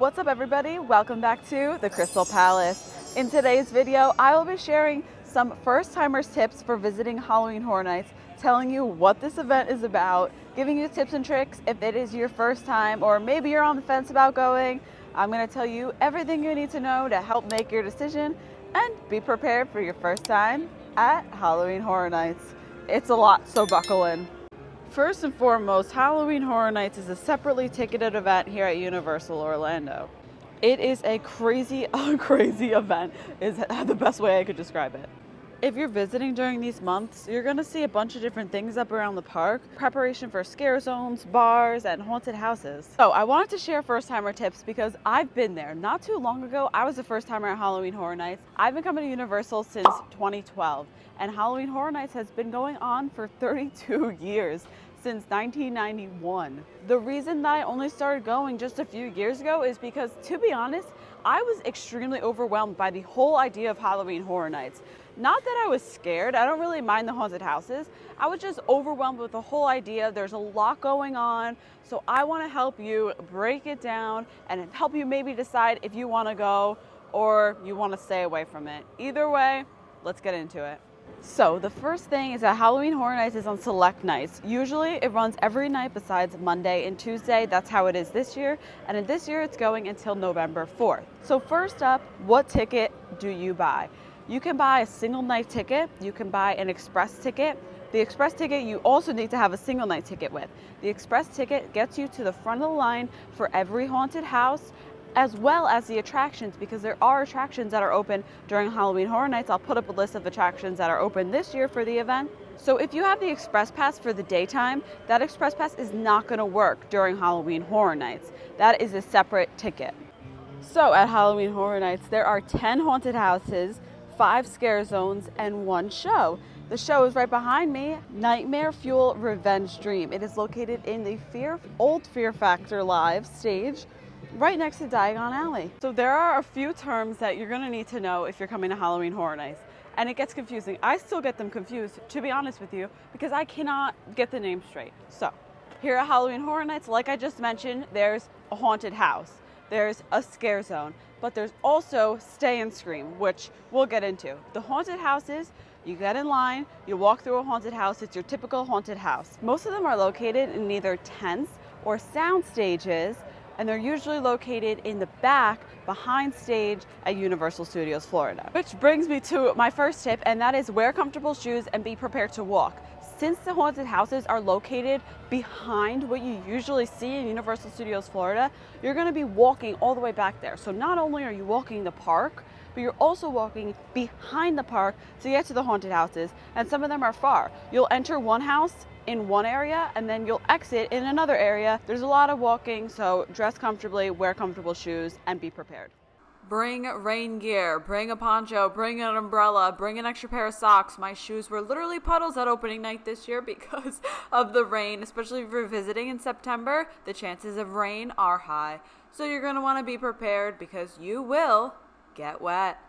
What's up everybody? Welcome back to the Krystal Palace. In today's video, I will be sharing some first-timers tips for visiting Halloween Horror Nights, telling you what this event is about, giving you tips and tricks if it is your first time or maybe you're on the fence about going. I'm going to tell you everything you need to know to help make your decision and be prepared for your first time at Halloween Horror Nights. It's a lot, so buckle in. First and foremost, Halloween Horror Nights is a separately ticketed event here at Universal Orlando. It is a crazy event, is the best way I could describe it. If you're visiting during these months, you're going to see a bunch of different things up around the park, preparation for scare zones, bars, and haunted houses. So I wanted to share first-timer tips because I've been there. Not too long ago, I was a first-timer at Halloween Horror Nights. I've been coming to Universal since 2012, and Halloween Horror Nights has been going on for 32 years. Since 1991. The reason that I only started going just a few years ago is because, to be honest, I was extremely overwhelmed by the whole idea of Halloween Horror Nights. Not that I was scared, I don't really mind the haunted houses. I was just overwhelmed with the whole idea. There's a lot going on, so I want to help you break it down and help you maybe decide if you want to go or you want to stay away from it. Either way, let's get into it. So the first thing is that Halloween Horror Nights is on select nights. Usually it runs every night besides Monday and Tuesday. That's how it is this year. And in this year it's going until November 4th. So first up, what ticket do you buy? You can buy a single night ticket. You can buy an express ticket. The express ticket you also need to have a single night ticket with. The express ticket gets you to the front of the line for every haunted house, as well as the attractions, because there are attractions that are open during Halloween Horror Nights. I'll put up a list of attractions that are open this year for the event. So if you have the Express Pass for the daytime, that Express Pass is not going to work during Halloween Horror Nights. That is a separate ticket. So at Halloween Horror Nights, there are 10 haunted houses, 5 scare zones, and 1 show. The show is right behind me, Nightmare Fuel Revenge Dream. It is located in the old Fear Factor Live stage, right next to Diagon Alley. So there are a few terms that you're gonna need to know if you're coming to Halloween Horror Nights. And it gets confusing. I still get them confused, to be honest with you, because I cannot get the name straight. So here at Halloween Horror Nights, like I just mentioned, there's a haunted house, there's a scare zone, but there's also Stay and Scream, which we'll get into. The haunted houses, you get in line, you walk through a haunted house, it's your typical haunted house. Most of them are located in either tents or sound stages, and they're usually located in the back behind stage at Universal Studios Florida. Which brings me to my first tip, and that is wear comfortable shoes and be prepared to walk. Since the haunted houses are located behind what you usually see in Universal Studios Florida, you're going to be walking all the way back there. So not only are you walking the park, but you're also walking behind the park to get to the haunted houses, and some of them are far. You'll enter one house in one area and then you'll exit in another area. There's a lot of walking, so dress comfortably, wear comfortable shoes, and be prepared. Bring rain gear, bring a poncho, bring an umbrella, bring an extra pair of socks. My shoes were literally puddles at opening night this year because of the rain, especially if you're visiting in September. The chances of rain are high. So you're going to want to be prepared because you will get wet.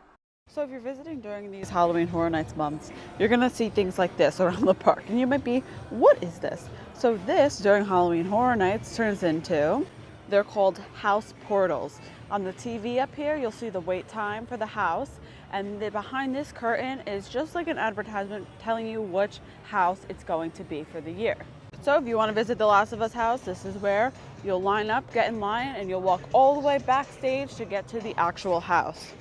So if you're visiting during these Halloween Horror Nights months, you're going to see things like this around the park. And you might be, what is this? So this, during Halloween Horror Nights, turns into, they're called house portals. On the TV up here, you'll see the wait time for the house. And behind this curtain is just like an advertisement telling you which house it's going to be for the year. So if you want to visit the Last of Us house, this is where you'll line up, get in line, and you'll walk all the way backstage to get to the actual house.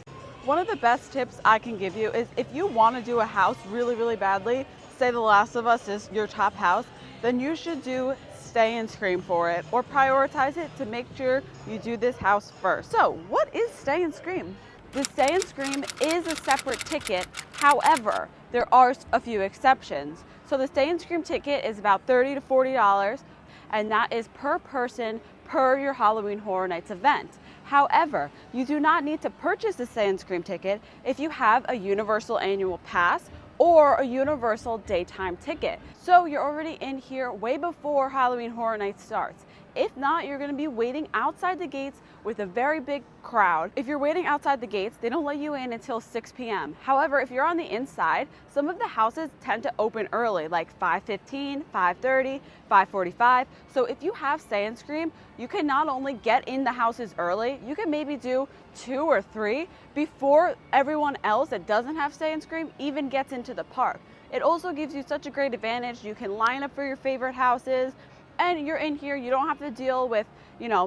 One of the best tips I can give you is if you want to do a house really badly, say The Last of Us is your top house, then you should do Stay and Scream for it, or prioritize it to make sure you do this house first. So what is Stay and Scream? The Stay and Scream is a separate ticket. However, there are a few exceptions. So the Stay and Scream ticket is about $30 to $40, and that is per person per your Halloween Horror Nights event. However, you do not need to purchase the Stay and Scream ticket if you have a Universal Annual Pass or a Universal Daytime ticket. So you're already in here way before Halloween Horror Nights starts. If not, you're going to be waiting outside the gates with a very big crowd. If you're waiting outside the gates, they don't let you in until 6 p.m. However, if you're on the inside, some of the houses tend to open early, like 5:15, 5:30, 5:45. So if you have Stay and Scream, you can not only get in the houses early, you can maybe do 2 or 3 before everyone else that doesn't have Stay and Scream even gets into the park. It also gives you such a great advantage. You can line up for your favorite houses, and you're in here. You don't have to deal with,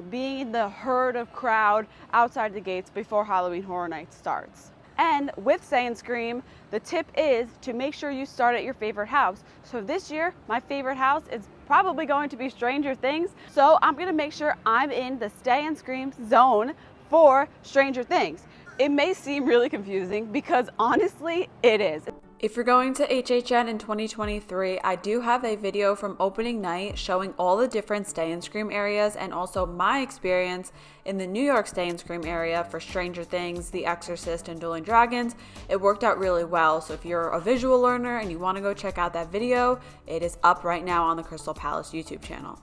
being in the herd of crowd outside the gates before Halloween Horror Nights starts. And with Stay and Scream, the tip is to make sure you start at your favorite house. So this year, my favorite house is probably going to be Stranger Things. So I'm gonna make sure I'm in the Stay and Scream zone for Stranger Things. It may seem really confusing because honestly, it is. If you're going to HHN in 2023, I do have a video from opening night showing all the different Stay and Scream areas and also my experience in the New York Stay and Scream area for Stranger Things, The Exorcist, and Dueling Dragons. It worked out really well, so if you're a visual learner and you want to go check out that video, it is up right now on the Krystal Palace YouTube channel.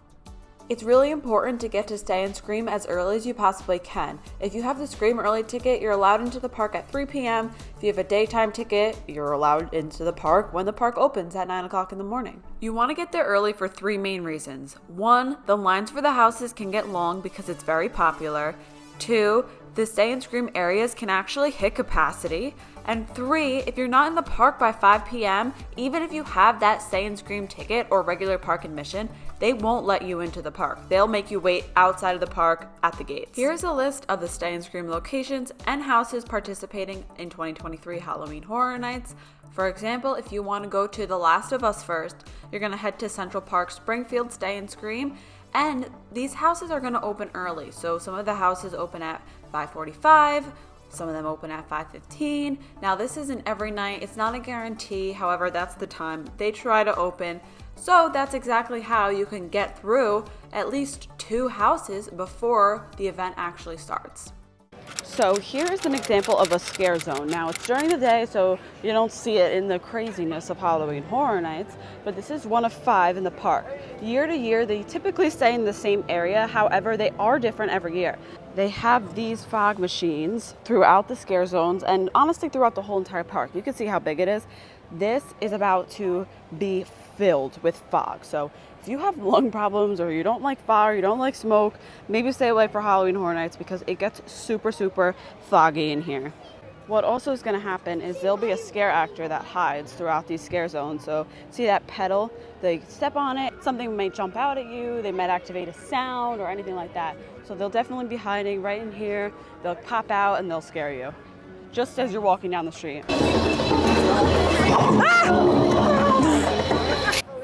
It's really important to get to Stay and Scream as early as you possibly can. If you have the Scream Early ticket, you're allowed into the park at 3 p.m. If you have a daytime ticket, you're allowed into the park when the park opens at 9 o'clock in the morning. You want to get there early for 3 main reasons. 1, the lines for the houses can get long because it's very popular. 2, the Stay and Scream areas can actually hit capacity. And 3, if you're not in the park by 5 p.m., even if you have that Stay and Scream ticket or regular park admission, they won't let you into the park. They'll make you wait outside of the park at the gates. Here's a list of the Stay and Scream locations and houses participating in 2023 Halloween Horror Nights. For example, if you want to go to The Last of Us first, you're going to head to Central Park Springfield Stay and Scream. And these houses are going to open early. So some of the houses open at 5:45. Some of them open at 5:15. Now this isn't every night, it's not a guarantee, however that's the time they try to open. So that's exactly how you can get through at least 2 houses before the event actually starts. So here's an example of a scare zone. Now it's during the day, so you don't see it in the craziness of Halloween Horror Nights, but this is one of 5 in the park. Year to year, they typically stay in the same area. However, they are different every year. They have these fog machines throughout the scare zones and honestly throughout the whole entire park. You can see how big it is. This is about to be filled with fog. So if you have lung problems or you don't like fire, you don't like smoke, maybe stay away for Halloween Horror Nights because it gets super, super foggy in here. What also is going to happen is there'll be a scare actor that hides throughout these scare zones. So see that pedal? They step on it, something might jump out at you, they might activate a sound or anything like that. So they'll definitely be hiding right in here. They'll pop out and they'll scare you just as you're walking down the street.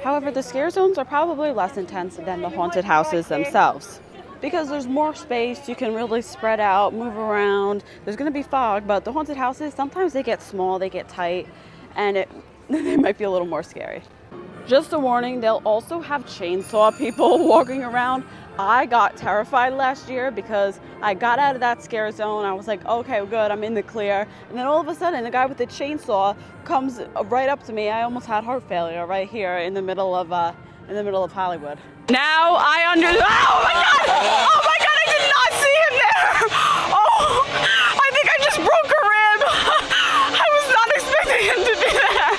However, the scare zones are probably less intense than the haunted houses themselves because there's more space. You can really spread out, move around. There's going to be fog, but the haunted houses, sometimes they get small, they get tight, and they might be a little more scary. Just a warning, they'll also have chainsaw people walking around. I got terrified last year because I got out of that scare zone. I was like, okay, good, I'm in the clear. And then all of a sudden, the guy with the chainsaw comes right up to me. I almost had heart failure right here in the middle of Hollywood. Now I understand. Oh my God! Oh my God! I did not see him there. Oh, I think I just broke a rib. I was not expecting him to be there.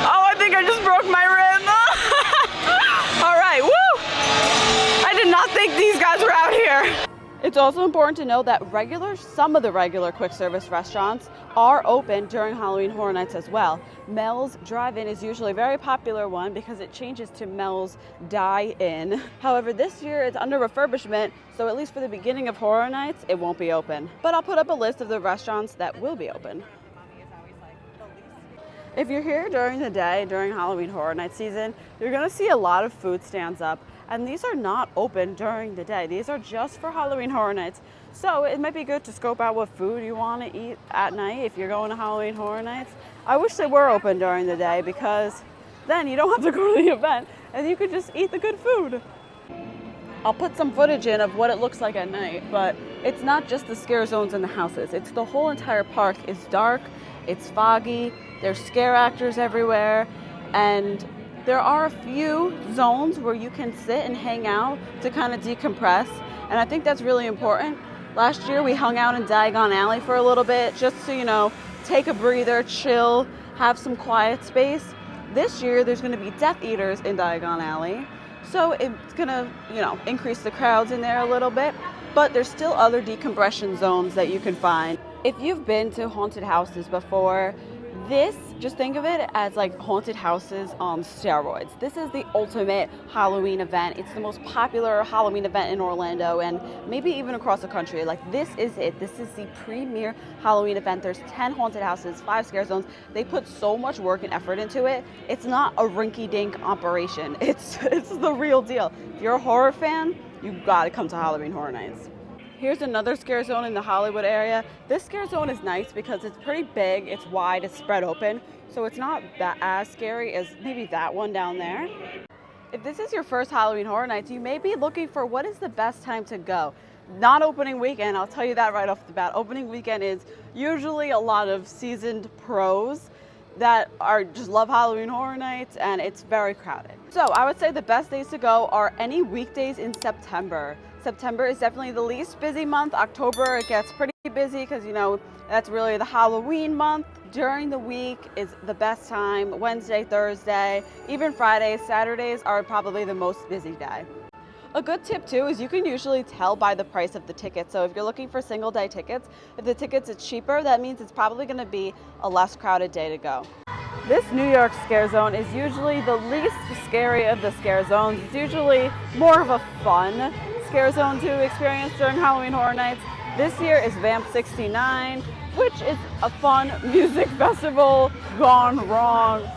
Oh, I think I just broke my rib. All right, woo! I did not think these guys were out here. It's also important to know that some of the regular quick service restaurants are open during Halloween Horror Nights as well. Mel's Drive-In is usually a very popular one because it changes to Mel's Dine-In. However, this year it's under refurbishment, so at least for the beginning of Horror Nights, it won't be open. But I'll put up a list of the restaurants that will be open. If you're here during the day, during Halloween Horror Night season, you're gonna see a lot of food stands up. And these are not open during the day. These are just for Halloween Horror Nights. So it might be good to scope out what food you want to eat at night if you're going to Halloween Horror Nights. I wish they were open during the day because then you don't have to go to the event and you could just eat the good food. I'll put some footage in of what it looks like at night, but it's not just the scare zones and the houses. It's the whole entire park. It's dark, it's foggy, there's scare actors everywhere, and There are a few zones where you can sit and hang out to kind of decompress, and I think that's really important. Last year we hung out in Diagon Alley for a little bit just to, take a breather, chill, have some quiet space. This year there's going to be Death Eaters in Diagon Alley, so it's going to, increase the crowds in there a little bit, but there's still other decompression zones that you can find. If you've been to haunted houses before, just think of it as like haunted houses on steroids. This is the ultimate Halloween event. It's the most popular Halloween event in Orlando and maybe even across the country. Like, this is it. This is the premier Halloween event. There's 10 haunted houses, 5 scare zones. They put so much work and effort into it. It's not a rinky-dink operation. It's the real deal. If you're a horror fan, you've got to come to Halloween Horror Nights. Here's another scare zone in the Hollywood area. This scare zone is nice because it's pretty big, it's wide, it's spread open, so it's not as scary as maybe that one down there. If this is your first Halloween Horror Nights, you may be looking for what is the best time to go. Not opening weekend, I'll tell you that right off the bat. Opening weekend is usually a lot of seasoned pros that just love Halloween Horror Nights, and it's very crowded. So I would say the best days to go are any weekdays in September. September is definitely the least busy month. October, it gets pretty busy because, that's really the Halloween month. During the week is the best time. Wednesday, Thursday, even Fridays, Saturdays are probably the most busy day. A good tip too is you can usually tell by the price of the ticket. So if you're looking for single day tickets, if the tickets are cheaper, that means it's probably going to be a less crowded day to go. This New York scare zone is usually the least scary of the scare zones. It's usually more of a fun scare zone to experience during Halloween Horror Nights. This year is Vamp 69, which is a fun music festival gone wrong.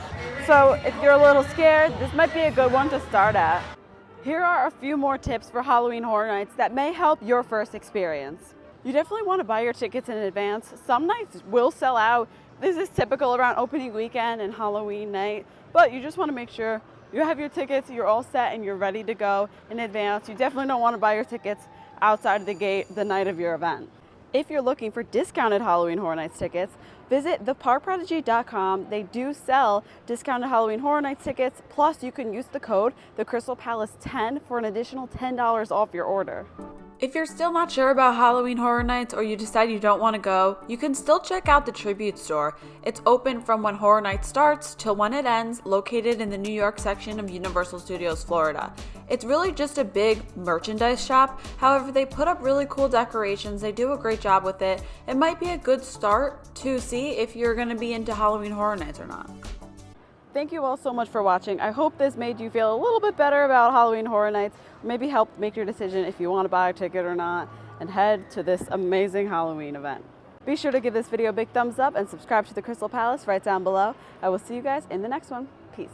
So if you're a little scared, this might be a good one to start at. Here are a few more tips for Halloween Horror Nights that may help your first experience. You definitely want to buy your tickets in advance. Some nights will sell out. This is typical around opening weekend and Halloween night, but you just want to make sure you have your tickets, you're all set, and you're ready to go in advance. You definitely don't want to buy your tickets outside of the gate the night of your event. If you're looking for discounted Halloween Horror Nights tickets, visit theparkprodigy.com. They do sell discounted Halloween Horror Nights tickets, plus you can use the code thekrystalpalace10 for an additional $10 off your order. If you're still not sure about Halloween Horror Nights or you decide you don't want to go, you can still check out the Tribute Store. It's open from when Horror Nights starts till when it ends, located in the New York section of Universal Studios, Florida. It's really just a big merchandise shop. However, they put up really cool decorations. They do a great job with it. It might be a good start to see if you're going to be into Halloween Horror Nights or not. Thank you all so much for watching. I hope this made you feel a little bit better about Halloween Horror Nights, maybe help make your decision if you want to buy a ticket or not, and head to this amazing Halloween event. Be sure to give this video a big thumbs up and subscribe to the Krystal Palace right down below. I will see you guys in the next one. Peace.